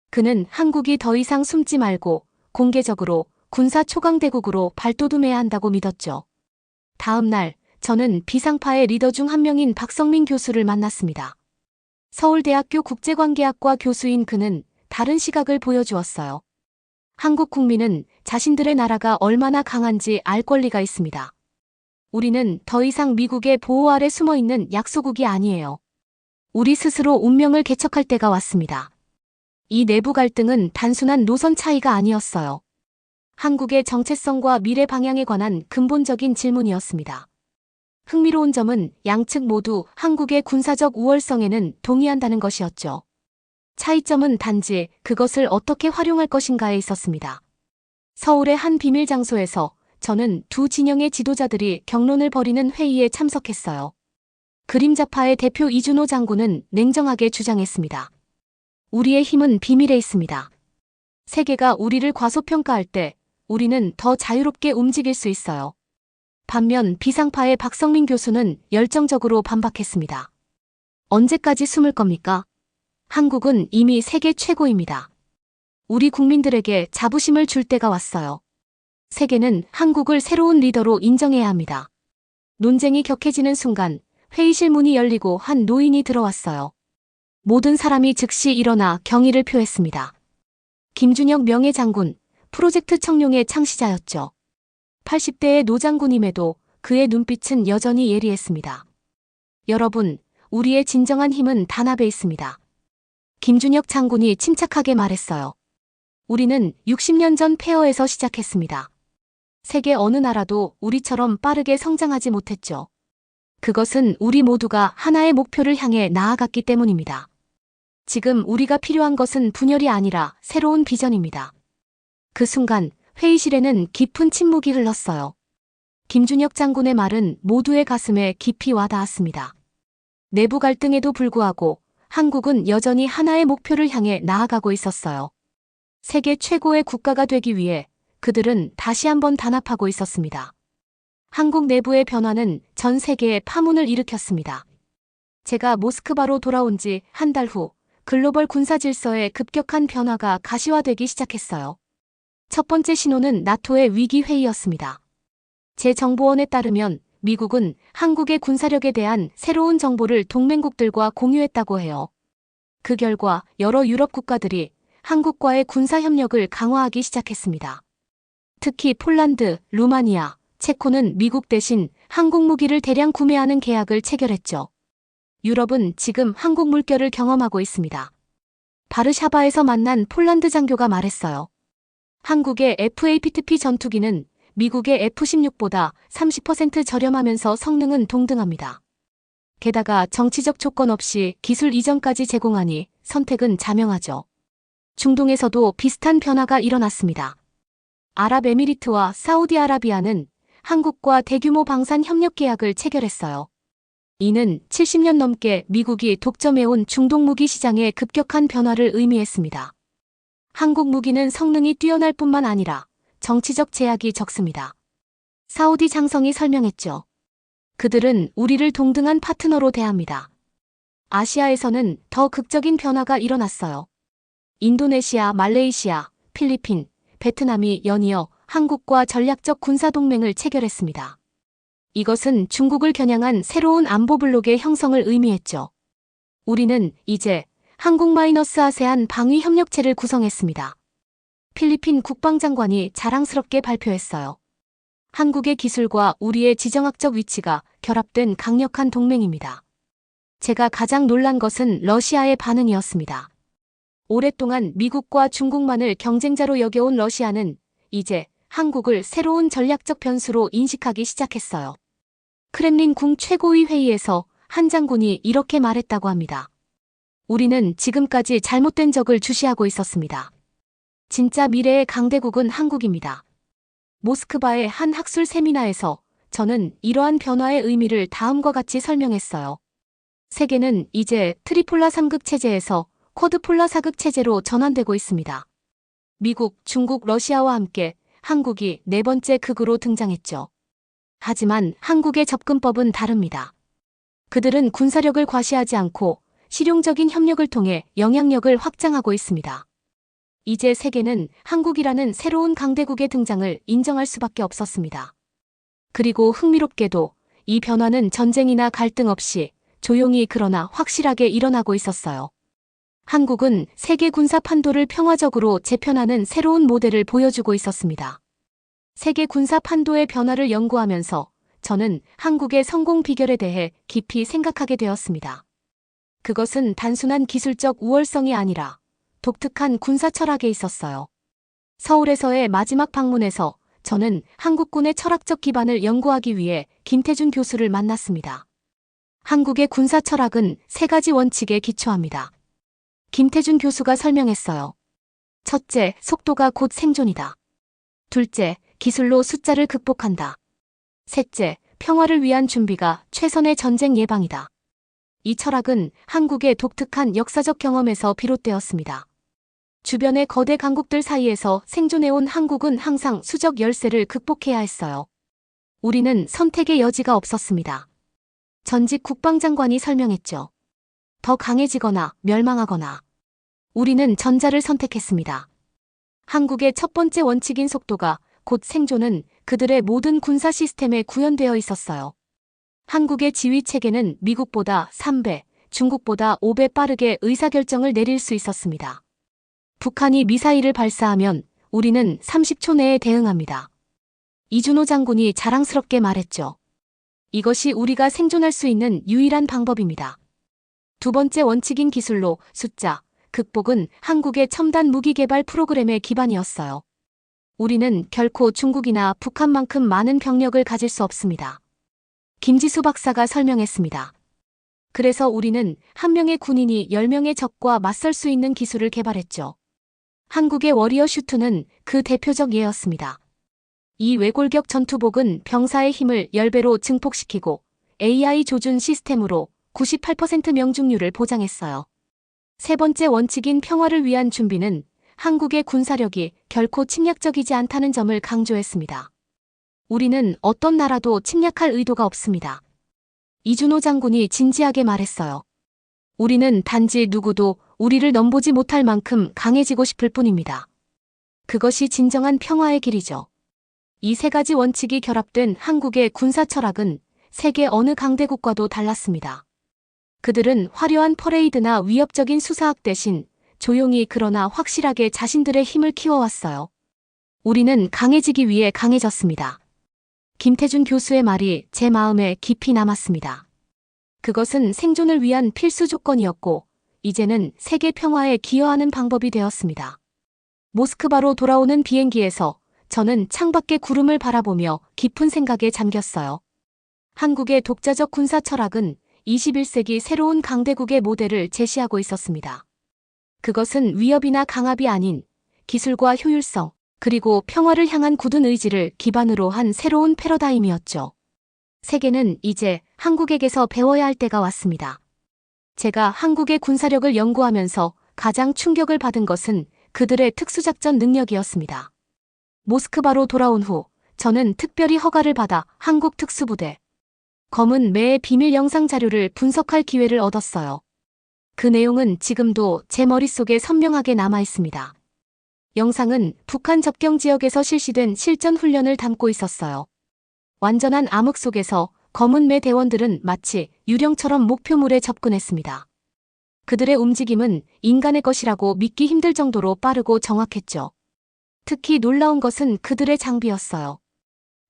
그는 한국이 더 이상 숨지 말고 공개적으로 군사 초강대국으로 발돋움해야 한다고 믿었죠. 다음 날 저는 비상파의 리더 중 한 명인 박성민 교수를 만났습니다. 서울대학교 국제관계학과 교수인 그는 다른 시각을 보여주었어요. 한국 국민은 자신들의 나라가 얼마나 강한지 알 권리가 있습니다. 우리는 더 이상 미국의 보호 아래 숨어있는 약소국이 아니에요. 우리 스스로 운명을 개척할 때가 왔습니다. 이 내부 갈등은 단순한 노선 차이가 아니었어요. 한국의 정체성과 미래 방향에 관한 근본적인 질문이었습니다. 흥미로운 점은 양측 모두 한국의 군사적 우월성에는 동의한다는 것이었죠. 차이점은 단지 그것을 어떻게 활용할 것인가에 있었습니다. 서울의 한 비밀 장소에서 저는 두 진영의 지도자들이 격론을 벌이는 회의에 참석했어요. 그림자파의 대표 이준호 장군은 냉정하게 주장했습니다. 우리의 힘은 비밀에 있습니다. 세계가 우리를 과소평가할 때 우리는 더 자유롭게 움직일 수 있어요. 반면 비상파의 박성민 교수는 열정적으로 반박했습니다. 언제까지 숨을 겁니까? 한국은 이미 세계 최고입니다. 우리 국민들에게 자부심을 줄 때가 왔어요. 세계는 한국을 새로운 리더로 인정해야 합니다. 논쟁이 격해지는 순간 회의실 문이 열리고 한 노인이 들어왔어요. 모든 사람이 즉시 일어나 경의를 표했습니다. 김준혁 명예장군, 프로젝트 청룡의 창시자였죠. 80대의 노장군임에도 그의 눈빛은 여전히 예리했습니다. 여러분, 우리의 진정한 힘은 단합에 있습니다. 김준혁 장군이 침착하게 말했어요. 우리는 60년 전 폐허에서 시작했습니다. 세계 어느 나라도 우리처럼 빠르게 성장하지 못했죠. 그것은 우리 모두가 하나의 목표를 향해 나아갔기 때문입니다. 지금 우리가 필요한 것은 분열이 아니라 새로운 비전입니다. 그 순간 회의실에는 깊은 침묵이 흘렀어요. 김준혁 장군의 말은 모두의 가슴에 깊이 와닿았습니다. 내부 갈등에도 불구하고 한국은 여전히 하나의 목표를 향해 나아가고 있었어요. 세계 최고의 국가가 되기 위해 그들은 다시 한번 단합하고 있었습니다. 한국 내부의 변화는 전 세계에 파문을 일으켰습니다. 제가 모스크바로 돌아온 지 한 달 후 글로벌 군사 질서의 급격한 변화가 가시화되기 시작했어요. 첫 번째 신호는 나토의 위기 회의였습니다. 제 정보원에 따르면 미국은 한국의 군사력에 대한 새로운 정보를 동맹국들과 공유했다고 해요. 그 결과 여러 유럽 국가들이 한국과의 군사 협력을 강화하기 시작했습니다. 특히 폴란드, 루마니아, 체코는 미국 대신 한국 무기를 대량 구매하는 계약을 체결했죠. 유럽은 지금 한국 물결을 경험하고 있습니다. 바르샤바에서 만난 폴란드 장교가 말했어요. 한국의 FA-50 전투기는 미국의 F-16보다 30% 저렴하면서 성능은 동등합니다. 게다가 정치적 조건 없이 기술 이전까지 제공하니 선택은 자명하죠. 중동에서도 비슷한 변화가 일어났습니다. 아랍에미리트와 사우디아라비아는 한국과 대규모 방산 협력 계약을 체결했어요. 이는 70년 넘게 미국이 독점해온 중동 무기 시장의 급격한 변화를 의미했습니다. 한국 무기는 성능이 뛰어날 뿐만 아니라 정치적 제약이 적습니다. 사우디 장성이 설명했죠. 그들은 우리를 동등한 파트너로 대합니다. 아시아에서는 더 극적인 변화가 일어났어요. 인도네시아, 말레이시아, 필리핀, 베트남이 연이어 한국과 전략적 군사동맹을 체결했습니다. 이것은 중국을 겨냥한 새로운 안보 블록의 형성을 의미했죠. 우리는 이제 한국-아세안 방위 협력체를 구성했습니다. 필리핀 국방장관이 자랑스럽게 발표했어요. 한국의 기술과 우리의 지정학적 위치가 결합된 강력한 동맹입니다. 제가 가장 놀란 것은 러시아의 반응이었습니다. 오랫동안 미국과 중국만을 경쟁자로 여겨온 러시아는 이제 한국을 새로운 전략적 변수로 인식하기 시작했어요. 크렘린 궁 최고위 회의에서 한 장군이 이렇게 말했다고 합니다. 우리는 지금까지 잘못된 적을 주시하고 있었습니다. 진짜 미래의 강대국은 한국입니다. 모스크바의 한 학술 세미나에서 저는 이러한 변화의 의미를 다음과 같이 설명했어요. 세계는 이제 트리폴라 3극 체제에서 쿼드폴라 4극 체제로 전환되고 있습니다. 미국, 중국, 러시아와 함께 한국이 네 번째 극으로 등장했죠. 하지만 한국의 접근법은 다릅니다. 그들은 군사력을 과시하지 않고 실용적인 협력을 통해 영향력을 확장하고 있습니다. 이제 세계는 한국이라는 새로운 강대국의 등장을 인정할 수밖에 없었습니다. 그리고 흥미롭게도 이 변화는 전쟁이나 갈등 없이 조용히 그러나 확실하게 일어나고 있었어요. 한국은 세계 군사 판도를 평화적으로 재편하는 새로운 모델을 보여주고 있었습니다. 세계 군사 판도의 변화를 연구하면서 저는 한국의 성공 비결에 대해 깊이 생각하게 되었습니다. 그것은 단순한 기술적 우월성이 아니라 독특한 군사 철학에 있었어요. 서울에서의 마지막 방문에서 저는 한국군의 철학적 기반을 연구하기 위해 김태준 교수를 만났습니다. 한국의 군사 철학은 3가지 원칙에 기초합니다. 김태준 교수가 설명했어요. 첫째, 속도가 곧 생존이다. 둘째, 기술로 숫자를 극복한다. 셋째, 평화를 위한 준비가 최선의 전쟁 예방이다. 이 철학은 한국의 독특한 역사적 경험에서 비롯되었습니다. 주변의 거대 강국들 사이에서 생존해온 한국은 항상 수적 열세를 극복해야 했어요. 우리는 선택의 여지가 없었습니다. 전직 국방장관이 설명했죠. 더 강해지거나 멸망하거나. 우리는 전자를 선택했습니다. 한국의 첫 번째 원칙인 속도가 곧 생존은 그들의 모든 군사 시스템에 구현되어 있었어요. 한국의 지휘 체계는 미국보다 3배, 중국보다 5배 빠르게 의사결정을 내릴 수 있었습니다. 북한이 미사일을 발사하면 우리는 30초 내에 대응합니다. 이준호 장군이 자랑스럽게 말했죠. 이것이 우리가 생존할 수 있는 유일한 방법입니다. 두 번째 원칙인 기술로 숫자, 극복은 한국의 첨단 무기 개발 프로그램의 기반이었어요. 우리는 결코 중국이나 북한만큼 많은 병력을 가질 수 없습니다. 김지수 박사가 설명했습니다. 그래서 우리는 한 명의 군인이 10명의 적과 맞설 수 있는 기술을 개발했죠. 한국의 워리어 슈트는 그 대표적 예였습니다. 이 외골격 전투복은 병사의 힘을 10배로 증폭시키고 AI 조준 시스템으로 98% 명중률을 보장했어요. 세 번째 원칙인 평화를 위한 준비는 한국의 군사력이 결코 침략적이지 않다는 점을 강조했습니다. 우리는 어떤 나라도 침략할 의도가 없습니다. 이준호 장군이 진지하게 말했어요. 우리는 단지 누구도 우리를 넘보지 못할 만큼 강해지고 싶을 뿐입니다. 그것이 진정한 평화의 길이죠. 이 3가지 원칙이 결합된 한국의 군사 철학은 세계 어느 강대국과도 달랐습니다. 그들은 화려한 퍼레이드나 위협적인 수사학 대신 조용히 그러나 확실하게 자신들의 힘을 키워왔어요. 우리는 강해지기 위해 강해졌습니다. 김태준 교수의 말이 제 마음에 깊이 남았습니다. 그것은 생존을 위한 필수 조건이었고 이제는 세계 평화에 기여하는 방법이 되었습니다. 모스크바로 돌아오는 비행기에서 저는 창밖의 구름을 바라보며 깊은 생각에 잠겼어요. 한국의 독자적 군사 철학은 21세기 새로운 강대국의 모델을 제시하고 있었습니다. 그것은 위협이나 강압이 아닌 기술과 효율성, 그리고 평화를 향한 굳은 의지를 기반으로 한 새로운 패러다임이었죠. 세계는 이제 한국에게서 배워야 할 때가 왔습니다. 제가 한국의 군사력을 연구하면서 가장 충격을 받은 것은 그들의 특수작전 능력이었습니다. 모스크바로 돌아온 후 저는 특별히 허가를 받아 한국 특수부대 검은 매의 비밀 영상 자료를 분석할 기회를 얻었어요. 그 내용은 지금도 제 머릿속에 선명하게 남아 있습니다. 영상은 북한 접경 지역에서 실시된 실전 훈련을 담고 있었어요. 완전한 암흑 속에서 검은 매 대원들은 마치 유령처럼 목표물에 접근했습니다. 그들의 움직임은 인간의 것이라고 믿기 힘들 정도로 빠르고 정확했죠. 특히 놀라운 것은 그들의 장비였어요.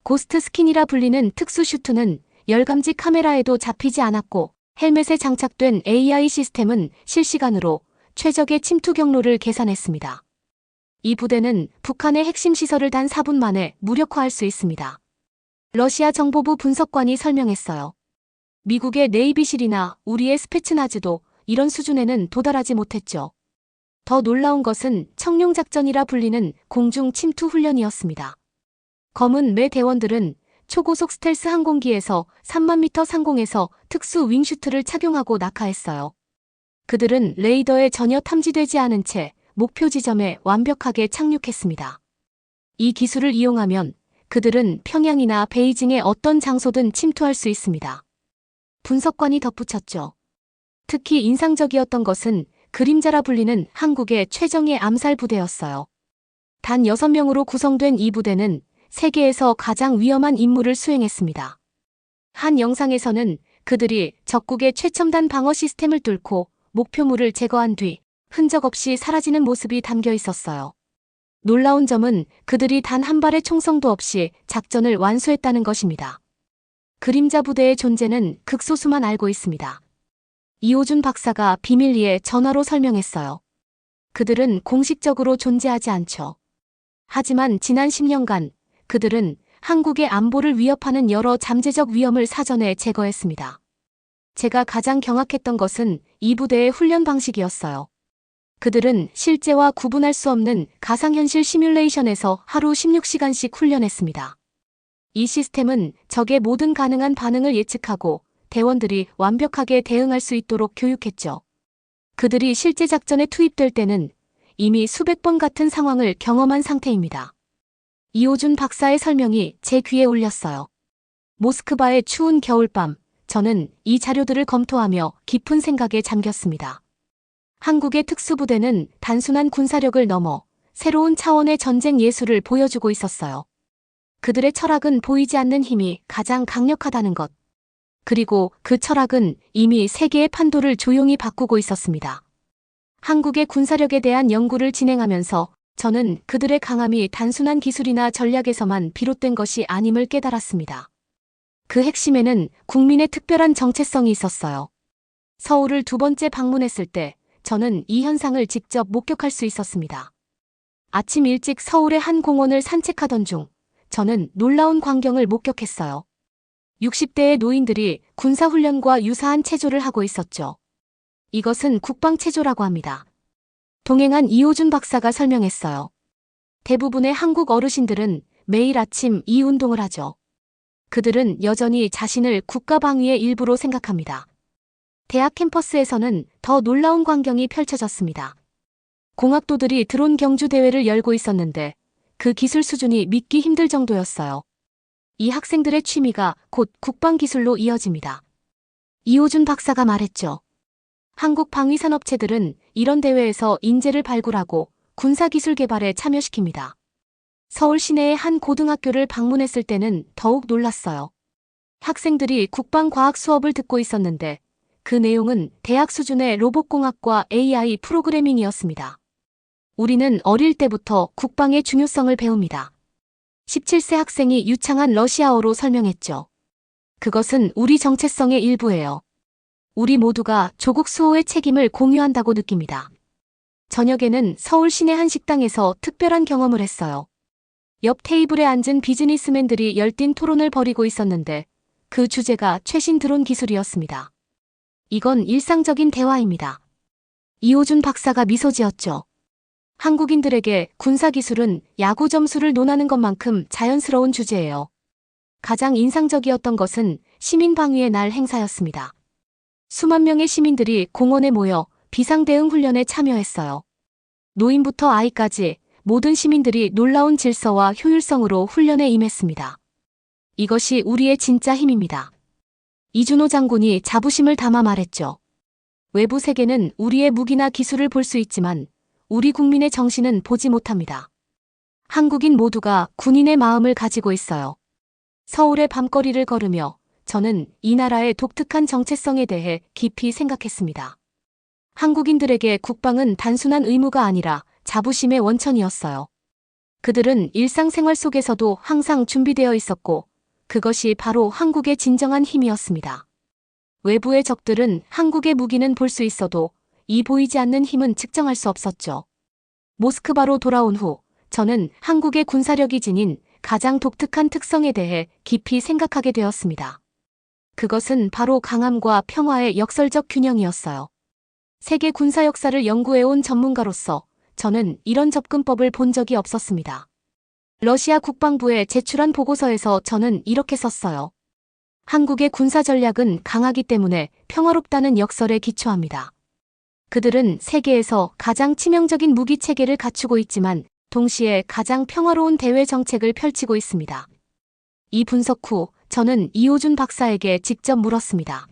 고스트 스킨이라 불리는 특수 슈트는 열감지 카메라에도 잡히지 않았고 헬멧에 장착된 AI 시스템은 실시간으로 최적의 침투 경로를 계산했습니다. 이 부대는 북한의 핵심 시설을 단 4분 만에 무력화할 수 있습니다. 러시아 정보부 분석관이 설명했어요. 미국의 네이비실이나 우리의 스페츠나즈도 이런 수준에는 도달하지 못했죠. 더 놀라운 것은 청룡작전이라 불리는 공중 침투 훈련이었습니다. 검은 매 대원들은 초고속 스텔스 항공기에서 3만 미터 상공에서 특수 윙슈트를 착용하고 낙하했어요. 그들은 레이더에 전혀 탐지되지 않은 채 목표 지점에 완벽하게 착륙했습니다. 이 기술을 이용하면 그들은 평양이나 베이징의 어떤 장소든 침투할 수 있습니다. 분석관이 덧붙였죠. 특히 인상적이었던 것은 그림자라 불리는 한국의 최정예 암살 부대였어요. 단 6명으로 구성된 이 부대는 세계에서 가장 위험한 임무를 수행했습니다. 한 영상에서는 그들이 적국의 최첨단 방어 시스템을 뚫고 목표물을 제거한 뒤 흔적 없이 사라지는 모습이 담겨 있었어요. 놀라운 점은 그들이 단 한 발의 총성도 없이 작전을 완수했다는 것입니다. 그림자 부대의 존재는 극소수만 알고 있습니다. 이호준 박사가 비밀리에 전화로 설명했어요. 그들은 공식적으로 존재하지 않죠. 하지만 지난 10년간 그들은 한국의 안보를 위협하는 여러 잠재적 위험을 사전에 제거했습니다. 제가 가장 경악했던 것은 이 부대의 훈련 방식이었어요. 그들은 실제와 구분할 수 없는 가상현실 시뮬레이션에서 하루 16시간씩 훈련했습니다. 이 시스템은 적의 모든 가능한 반응을 예측하고 대원들이 완벽하게 대응할 수 있도록 교육했죠. 그들이 실제 작전에 투입될 때는 이미 수백 번 같은 상황을 경험한 상태입니다. 이호준 박사의 설명이 제 귀에 울렸어요. 모스크바의 추운 겨울밤, 저는 이 자료들을 검토하며 깊은 생각에 잠겼습니다. 한국의 특수부대는 단순한 군사력을 넘어 새로운 차원의 전쟁 예술을 보여주고 있었어요. 그들의 철학은 보이지 않는 힘이 가장 강력하다는 것. 그리고 그 철학은 이미 세계의 판도를 조용히 바꾸고 있었습니다. 한국의 군사력에 대한 연구를 진행하면서 저는 그들의 강함이 단순한 기술이나 전략에서만 비롯된 것이 아님을 깨달았습니다. 그 핵심에는 국민의 특별한 정체성이 있었어요. 서울을 두 번째 방문했을 때 저는 이 현상을 직접 목격할 수 있었습니다. 아침 일찍 서울의 한 공원을 산책하던 중 저는 놀라운 광경을 목격했어요. 60대의 노인들이 군사훈련과 유사한 체조를 하고 있었죠. 이것은 국방체조라고 합니다. 동행한 이호준 박사가 설명했어요. 대부분의 한국 어르신들은 매일 아침 이 운동을 하죠. 그들은 여전히 자신을 국가방위의 일부로 생각합니다. 대학 캠퍼스에서는 더 놀라운 광경이 펼쳐졌습니다. 공학도들이 드론 경주 대회를 열고 있었는데 그 기술 수준이 믿기 힘들 정도였어요. 이 학생들의 취미가 곧 국방기술로 이어집니다. 이호준 박사가 말했죠. 한국 방위산업체들은 이런 대회에서 인재를 발굴하고 군사기술 개발에 참여시킵니다. 서울 시내의 한 고등학교를 방문했을 때는 더욱 놀랐어요. 학생들이 국방과학 수업을 듣고 있었는데 그 내용은 대학 수준의 로봇공학과 AI 프로그래밍이었습니다. 우리는 어릴 때부터 국방의 중요성을 배웁니다. 17세 학생이 유창한 러시아어로 설명했죠. 그것은 우리 정체성의 일부예요. 우리 모두가 조국 수호의 책임을 공유한다고 느낍니다. 저녁에는 서울 시내 한 식당에서 특별한 경험을 했어요. 옆 테이블에 앉은 비즈니스맨들이 열띤 토론을 벌이고 있었는데 그 주제가 최신 드론 기술이었습니다. 이건 일상적인 대화입니다. 이호준 박사가 미소 지었죠. 한국인들에게 군사기술은 야구 점수를 논하는 것만큼 자연스러운 주제예요. 가장 인상적이었던 것은 시민방위의 날 행사였습니다. 수만 명의 시민들이 공원에 모여 비상대응 훈련에 참여했어요. 노인부터 아이까지 모든 시민들이 놀라운 질서와 효율성으로 훈련에 임했습니다. 이것이 우리의 진짜 힘입니다. 이준호 장군이 자부심을 담아 말했죠. 외부 세계는 우리의 무기나 기술을 볼 수 있지만 우리 국민의 정신은 보지 못합니다. 한국인 모두가 군인의 마음을 가지고 있어요. 서울의 밤거리를 걸으며 저는 이 나라의 독특한 정체성에 대해 깊이 생각했습니다. 한국인들에게 국방은 단순한 의무가 아니라 자부심의 원천이었어요. 그들은 일상생활 속에서도 항상 준비되어 있었고 그것이 바로 한국의 진정한 힘이었습니다. 외부의 적들은 한국의 무기는 볼 수 있어도 이 보이지 않는 힘은 측정할 수 없었죠. 모스크바로 돌아온 후 저는 한국의 군사력이 지닌 가장 독특한 특성에 대해 깊이 생각하게 되었습니다. 그것은 바로 강함과 평화의 역설적 균형이었어요. 세계 군사 역사를 연구해온 전문가로서 저는 이런 접근법을 본 적이 없었습니다. 러시아 국방부에 제출한 보고서에서 저는 이렇게 썼어요. 한국의 군사 전략은 강하기 때문에 평화롭다는 역설에 기초합니다. 그들은 세계에서 가장 치명적인 무기 체계를 갖추고 있지만 동시에 가장 평화로운 대외 정책을 펼치고 있습니다. 이 분석 후 저는 이호준 박사에게 직접 물었습니다.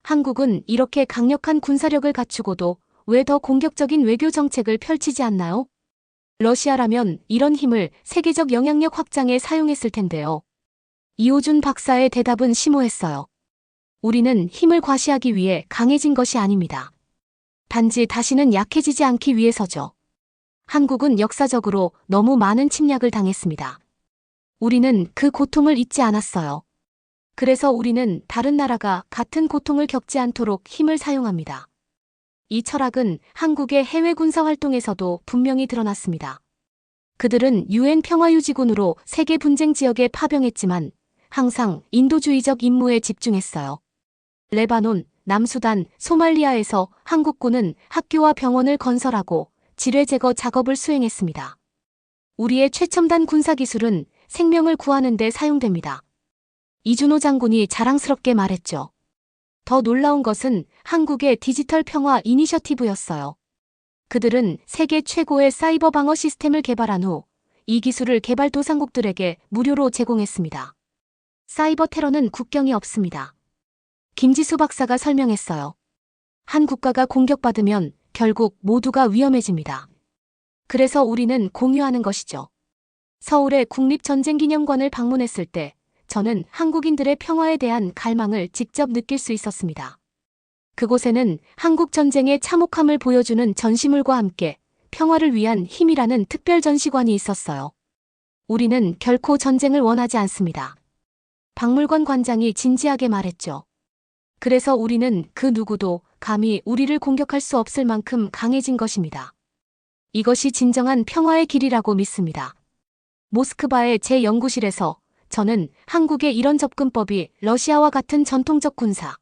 한국은 이렇게 강력한 군사력을 갖추고도 왜 더 공격적인 외교 정책을 펼치지 않나요? 러시아라면 이런 힘을 세계적 영향력 확장에 사용했을 텐데요. 이호준 박사의 대답은 심오했어요. 우리는 힘을 과시하기 위해 강해진 것이 아닙니다. 단지 다시는 약해지지 않기 위해서죠. 한국은 역사적으로 너무 많은 침략을 당했습니다. 우리는 그 고통을 잊지 않았어요. 그래서 우리는 다른 나라가 같은 고통을 겪지 않도록 힘을 사용합니다. 이 철학은 한국의 해외 군사 활동에서도 분명히 드러났습니다. 그들은 유엔 평화유지군으로 세계 분쟁 지역에 파병했지만 항상 인도주의적 임무에 집중했어요. 레바논, 남수단, 소말리아에서 한국군은 학교와 병원을 건설하고 지뢰 제거 작업을 수행했습니다. 우리의 최첨단 군사기술은 생명을 구하는 데 사용됩니다. 이준호 장군이 자랑스럽게 말했죠. 더 놀라운 것은 한국의 디지털 평화 이니셔티브였어요. 그들은 세계 최고의 사이버 방어 시스템을 개발한 후 이 기술을 개발도상국들에게 무료로 제공했습니다. 사이버 테러는 국경이 없습니다. 김지수 박사가 설명했어요. 한 국가가 공격받으면 결국 모두가 위험해집니다. 그래서 우리는 공유하는 것이죠. 서울의 국립전쟁기념관을 방문했을 때 저는 한국인들의 평화에 대한 갈망을 직접 느낄 수 있었습니다. 그곳에는 한국 전쟁의 참혹함을 보여주는 전시물과 함께 평화를 위한 힘이라는 특별 전시관이 있었어요. 우리는 결코 전쟁을 원하지 않습니다. 박물관 관장이 진지하게 말했죠. 그래서 우리는 그 누구도 감히 우리를 공격할 수 없을 만큼 강해진 것입니다. 이것이 진정한 평화의 길이라고 믿습니다. 모스크바의 제 연구실에서 저는 한국의 이런 접근법이 러시아와 같은 전통적 군사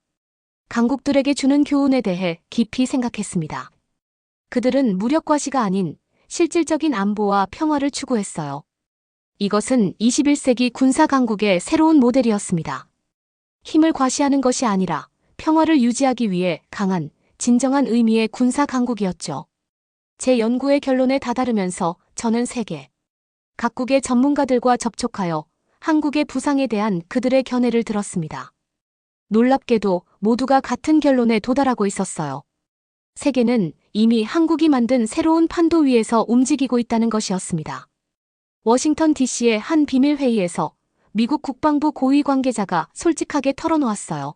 강국들에게 주는 교훈에 대해 깊이 생각했습니다. 그들은 무력과시가 아닌 실질적인 안보와 평화를 추구했어요. 이것은 21세기 군사 강국의 새로운 모델이었습니다. 힘을 과시하는 것이 아니라 평화를 유지하기 위해 강한, 진정한 의미의 군사 강국이었죠. 제 연구의 결론에 다다르면서 저는 세계 각국의 전문가들과 접촉하여 한국의 부상에 대한 그들의 견해를 들었습니다. 놀랍게도 모두가 같은 결론에 도달하고 있었어요. 세계는 이미 한국이 만든 새로운 판도 위에서 움직이고 있다는 것이었습니다. 워싱턴 DC의 한 비밀회의에서 미국 국방부 고위 관계자가 솔직하게 털어놓았어요.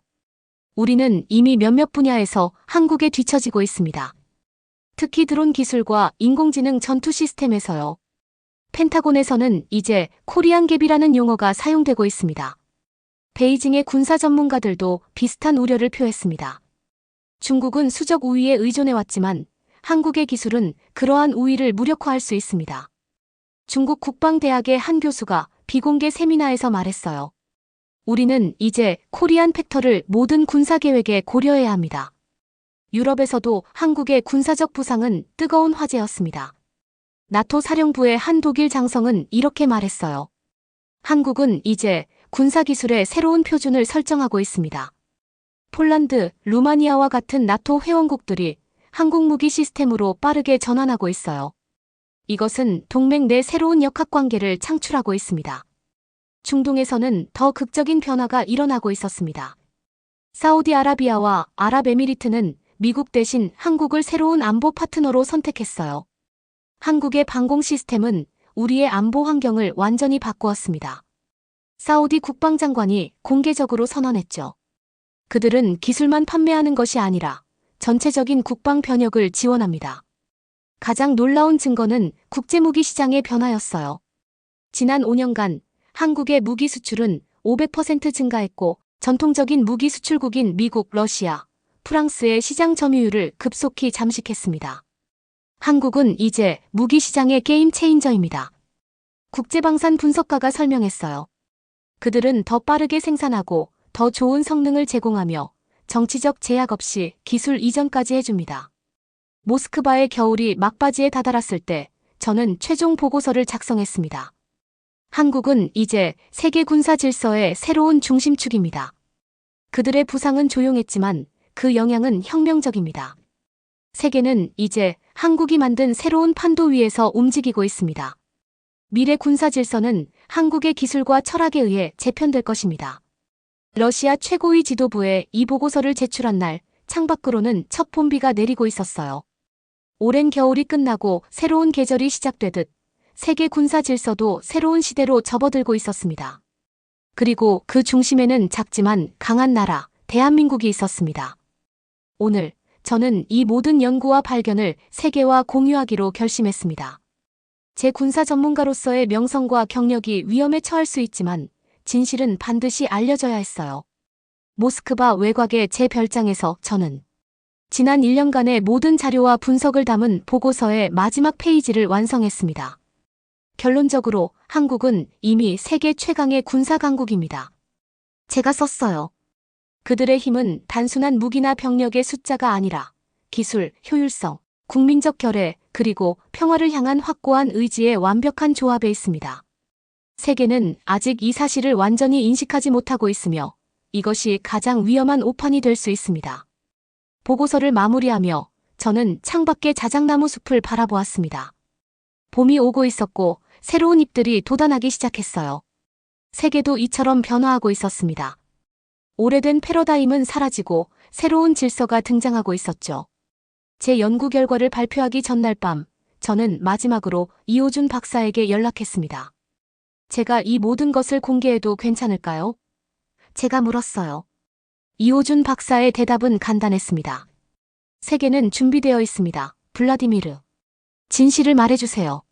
우리는 이미 몇몇 분야에서 한국에 뒤처지고 있습니다. 특히 드론 기술과 인공지능 전투 시스템에서요. 펜타곤에서는 이제 코리안 갭이라는 용어가 사용되고 있습니다. 베이징의 군사 전문가들도 비슷한 우려를 표했습니다. 중국은 수적 우위에 의존해왔지만 한국의 기술은 그러한 우위를 무력화할 수 있습니다. 중국 국방대학의 한 교수가 비공개 세미나에서 말했어요. 우리는 이제 코리안 팩터를 모든 군사계획에 고려해야 합니다. 유럽에서도 한국의 군사적 부상은 뜨거운 화제였습니다. 나토 사령부의 한 독일 장성은 이렇게 말했어요. 한국은 이제 군사기술의 새로운 표준을 설정하고 있습니다. 폴란드, 루마니아와 같은 나토 회원국들이 한국 무기 시스템으로 빠르게 전환하고 있어요. 이것은 동맹 내 새로운 역학관계를 창출하고 있습니다. 중동에서는 더 극적인 변화가 일어나고 있었습니다. 사우디아라비아와 아랍에미리트는 미국 대신 한국을 새로운 안보 파트너로 선택했어요. 한국의 방공 시스템은 우리의 안보 환경을 완전히 바꾸었습니다. 사우디 국방장관이 공개적으로 선언했죠. 그들은 기술만 판매하는 것이 아니라 전체적인 국방 변혁을 지원합니다. 가장 놀라운 증거는 국제무기 시장의 변화였어요. 지난 5년간 한국의 무기 수출은 500% 증가했고 전통적인 무기 수출국인 미국, 러시아, 프랑스의 시장 점유율을 급속히 잠식했습니다. 한국은 이제 무기 시장의 게임 체인저입니다. 국제방산 분석가가 설명했어요. 그들은 더 빠르게 생산하고 더 좋은 성능을 제공하며 정치적 제약 없이 기술 이전까지 해줍니다. 모스크바의 겨울이 막바지에 다다랐을 때 저는 최종 보고서를 작성했습니다. 한국은 이제 세계 군사 질서의 새로운 중심축입니다. 그들의 부상은 조용했지만 그 영향은 혁명적입니다. 세계는 이제 한국이 만든 새로운 판도 위에서 움직이고 있습니다. 미래 군사 질서는 한국의 기술과 철학에 의해 재편될 것입니다. 러시아 최고위 지도부에 이 보고서를 제출한 날 창밖으로는 첫 봄비가 내리고 있었어요. 오랜 겨울이 끝나고 새로운 계절이 시작되듯 세계 군사 질서도 새로운 시대로 접어들고 있었습니다. 그리고 그 중심에는 작지만 강한 나라, 대한민국이 있었습니다. 오늘 저는 이 모든 연구와 발견을 세계와 공유하기로 결심했습니다. 제 군사 전문가로서의 명성과 경력이 위험에 처할 수 있지만 진실은 반드시 알려져야 했어요. 모스크바 외곽의 제 별장에서 저는 지난 1년간의 모든 자료와 분석을 담은 보고서의 마지막 페이지를 완성했습니다. 결론적으로 한국은 이미 세계 최강의 군사 강국입니다. 제가 썼어요. 그들의 힘은 단순한 무기나 병력의 숫자가 아니라 기술, 효율성, 국민적 결의, 그리고 평화를 향한 확고한 의지의 완벽한 조합에 있습니다. 세계는 아직 이 사실을 완전히 인식하지 못하고 있으며 이것이 가장 위험한 오판이 될 수 있습니다. 보고서를 마무리하며 저는 창밖의 자작나무 숲을 바라보았습니다. 봄이 오고 있었고 새로운 잎들이 돋아나기 시작했어요. 세계도 이처럼 변화하고 있었습니다. 오래된 패러다임은 사라지고 새로운 질서가 등장하고 있었죠. 제 연구 결과를 발표하기 전날 밤, 저는 마지막으로 이호준 박사에게 연락했습니다. 제가 이 모든 것을 공개해도 괜찮을까요? 제가 물었어요. 이호준 박사의 대답은 간단했습니다. 세계는 준비되어 있습니다. 블라디미르. 진실을 말해주세요.